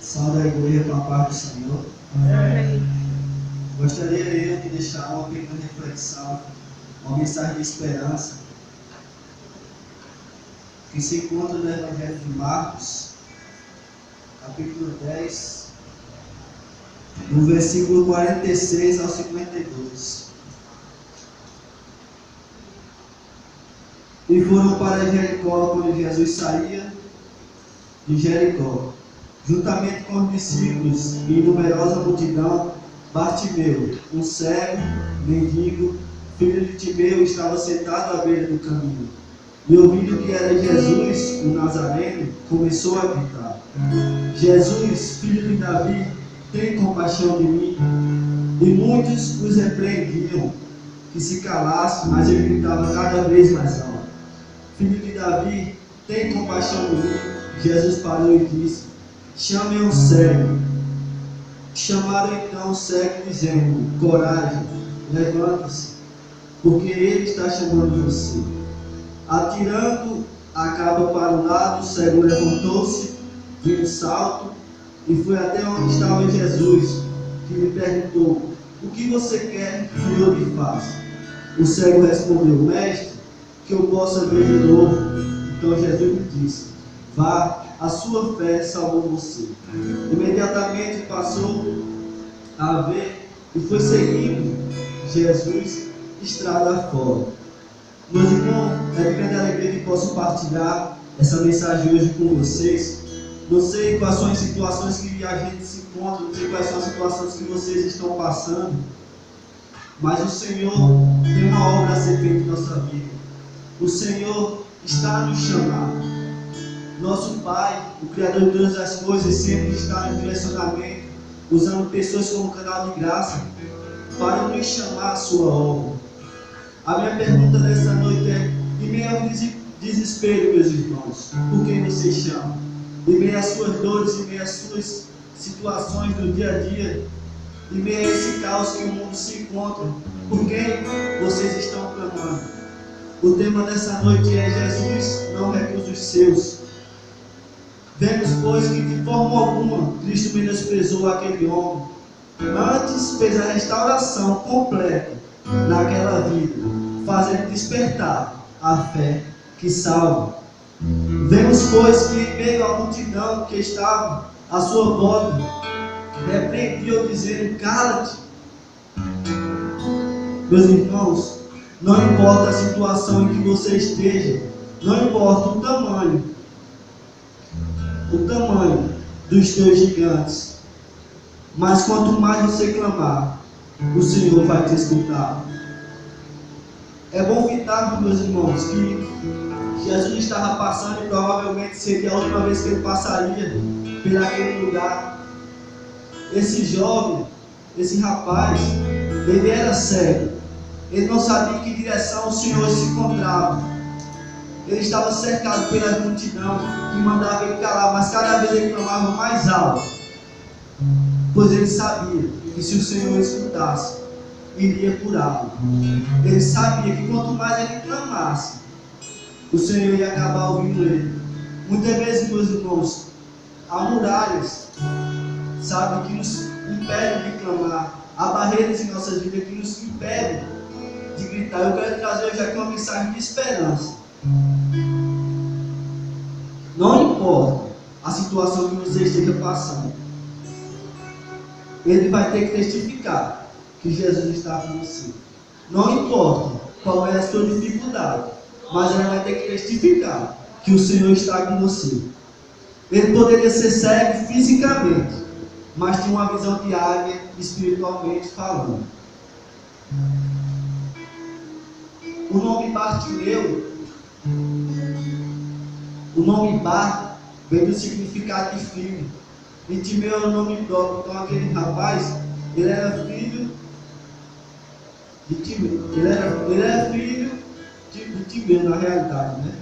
Salve a igreja com a paz do Senhor. Amém. Gostaria eu de deixar uma pequena reflexão, uma mensagem de esperança, que se encontra no Evangelho de Marcos, capítulo 10, do versículo 46 ao 52. E foram para Jericó quando Jesus saía de Jericó, juntamente com os discípulos e numerosa multidão. Bartimeu, um cego, mendigo, filho de Timeu, estava sentado à beira do caminho. E ouvindo que era Jesus, o Nazareno, começou a gritar: Jesus, filho de Davi, tem compaixão de mim. E muitos os repreendiam que se calasse, mas ele gritava cada vez mais alto: Filho de Davi, tem compaixão de mim. Jesus parou e disse: Chamem o cego. Chamaram então o cego, dizendo: Coragem, levanta-se, porque ele está chamando você. Atirando a capa para o lado, o cego levantou-se de um salto e foi até onde estava Jesus, que lhe perguntou: O que você quer que eu lhe faça? O cego respondeu: Mestre, que eu possa ver de novo. Então Jesus lhe disse: Vá, a sua fé salvou você. Imediatamente passou a ver e foi seguindo Jesus estrada fora. Meus irmãos, é de grande alegria que posso partilhar essa mensagem hoje com vocês. Não sei quais são as situações que a gente se encontra, não sei quais são as situações que vocês estão passando, mas o Senhor tem uma obra a ser feita em nossa vida. O Senhor está nos chamando. Nosso Pai, o Criador de todas as coisas, sempre está no direcionamento, usando pessoas como canal de graça para nos chamar à sua obra. A minha pergunta nessa noite é: em meio ao desespero, meus irmãos, por quem você chama? Em meio às suas dores, em meio às suas situações do dia a dia, em meio a esse caos que o mundo se encontra, por quem vocês estão clamando? O tema dessa noite é: Jesus não recusa os seus. Vemos, pois, que de forma alguma Cristo menosprezou aquele homem. Antes fez a restauração completa naquela vida, fazendo despertar a fé que salva. Vemos, pois, que em meio à multidão que estava à sua volta, repreendiam, dizendo: Cala-te. Meus irmãos, não importa a situação em que você esteja, não importa o tamanho dos teus gigantes, mas quanto mais você clamar, o Senhor vai te escutar. É bom fitar, meus irmãos, que Jesus estava passando e provavelmente seria a última vez que ele passaria por aquele lugar. Esse jovem, esse rapaz, ele era cego, ele não sabia em que direção o Senhor se encontrava. Ele estava cercado pela multidão que mandava ele calar, mas cada vez ele clamava mais alto, pois ele sabia que se o Senhor escutasse, iria curá-lo. Ele sabia que quanto mais ele clamasse, o Senhor ia acabar ouvindo ele. Muitas vezes, meus irmãos, há muralhas, sabe, que nos impedem de clamar. Há barreiras em nossas vidas que nos impedem de gritar. Eu quero trazer hoje aqui uma mensagem de esperança. Não importa a situação que você esteja passando, ele vai ter que testificar que Jesus está com você. Não importa qual é a sua dificuldade, mas ele vai ter que testificar que o Senhor está com você. Ele poderia ser cego fisicamente, mas tinha uma visão de águia espiritualmente falando. O nome Bartimeu, o nome Bar vem do significado de filho, e Timeu é o nome próprio. Então aquele rapaz, ele era filho de Timeu, ele era filho de Timeu na realidade, né?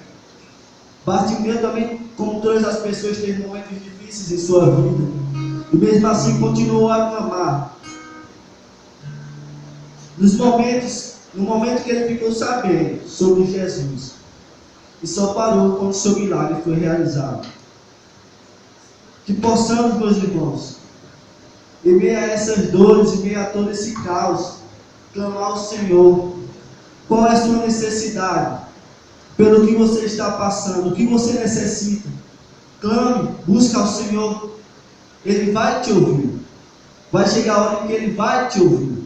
Bartimeu também, como todas as pessoas, teve momentos difíceis em sua vida, e mesmo assim continuou a clamar. Nos momentos No momento que ele ficou sabendo sobre Jesus, e só parou quando o seu milagre foi realizado. Que possamos, meus irmãos, em meio a essas dores, em meio a todo esse caos, clamar ao Senhor. Qual é a sua necessidade? Pelo que você está passando, o que você necessita? Clame, busque ao Senhor. Ele vai te ouvir. Vai chegar a hora em que Ele vai te ouvir.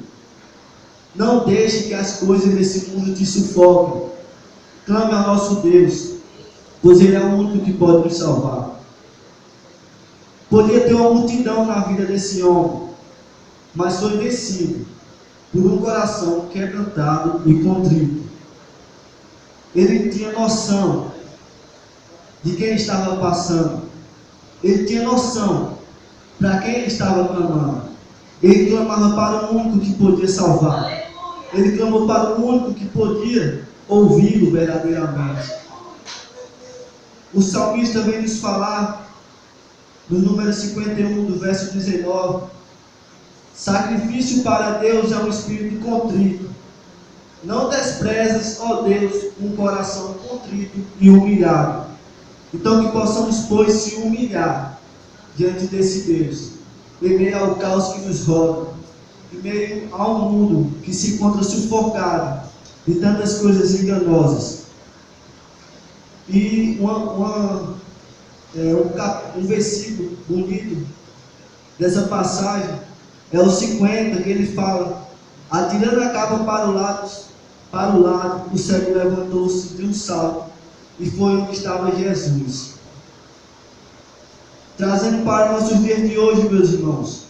Não deixe que as coisas desse mundo te sufoquem. Clame ao nosso Deus, pois Ele é o único que pode nos salvar. Podia ter uma multidão na vida desse homem, mas foi vencido por um coração quebrantado e contrito. Ele tinha noção de quem estava passando. Ele tinha noção para quem ele estava clamando. Ele clamava para o único que podia salvar. Ele clamou para o único que podia ouvi-lo verdadeiramente. O salmista vem nos falar no número 51, do verso 19: sacrifício para Deus é um espírito contrito. Não desprezes, ó Deus, um coração contrito e humilhado. Então que possamos, pois, se humilhar diante desse Deus, em meio ao caos que nos roda, em meio ao mundo que se encontra sufocado de tantas coisas enganosas. E um versículo bonito dessa passagem é o 50, que ele fala: atirando a capa para o lado, o cego levantou-se de um salto e foi onde estava Jesus. Trazendo para nossos dias de hoje, meus irmãos,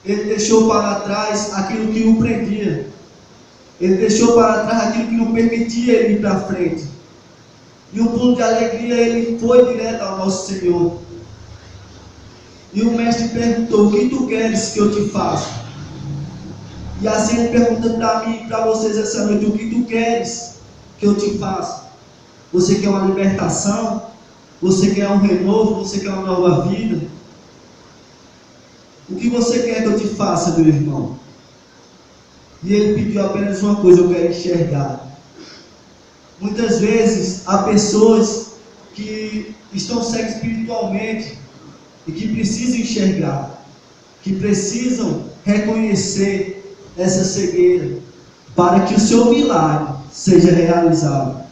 ele deixou para trás aquilo que o prendia. Ele deixou para trás aquilo que não permitia ele ir para frente. E um pulo de alegria, ele foi direto ao nosso Senhor. E o mestre perguntou: o que tu queres que eu te faça? E assim ele pergunta para mim e para vocês essa noite: o que tu queres que eu te faça? Você quer uma libertação? Você quer um renovo? Você quer uma nova vida? O que você quer que eu te faça, meu irmão? E ele pediu apenas uma coisa: eu quero enxergar. Muitas vezes há pessoas que estão cegas espiritualmente e que precisam enxergar, que precisam reconhecer essa cegueira para que o seu milagre seja realizado.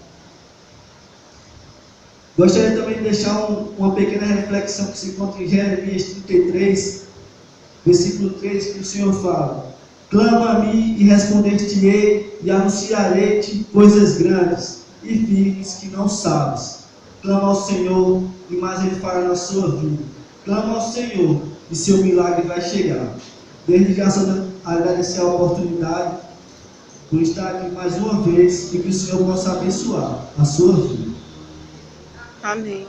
Gostaria também de deixar uma pequena reflexão que se encontra em Jeremias 33, versículo 3, que o Senhor fala: clama a mim e responder-te-ei e anunciarei-te coisas grandes e firmes que não sabes. Clama ao Senhor e mais Ele fará na sua vida. Clama ao Senhor e seu milagre vai chegar. Desde já agradecer a oportunidade por estar aqui mais uma vez e que o Senhor possa abençoar a sua vida. Amém.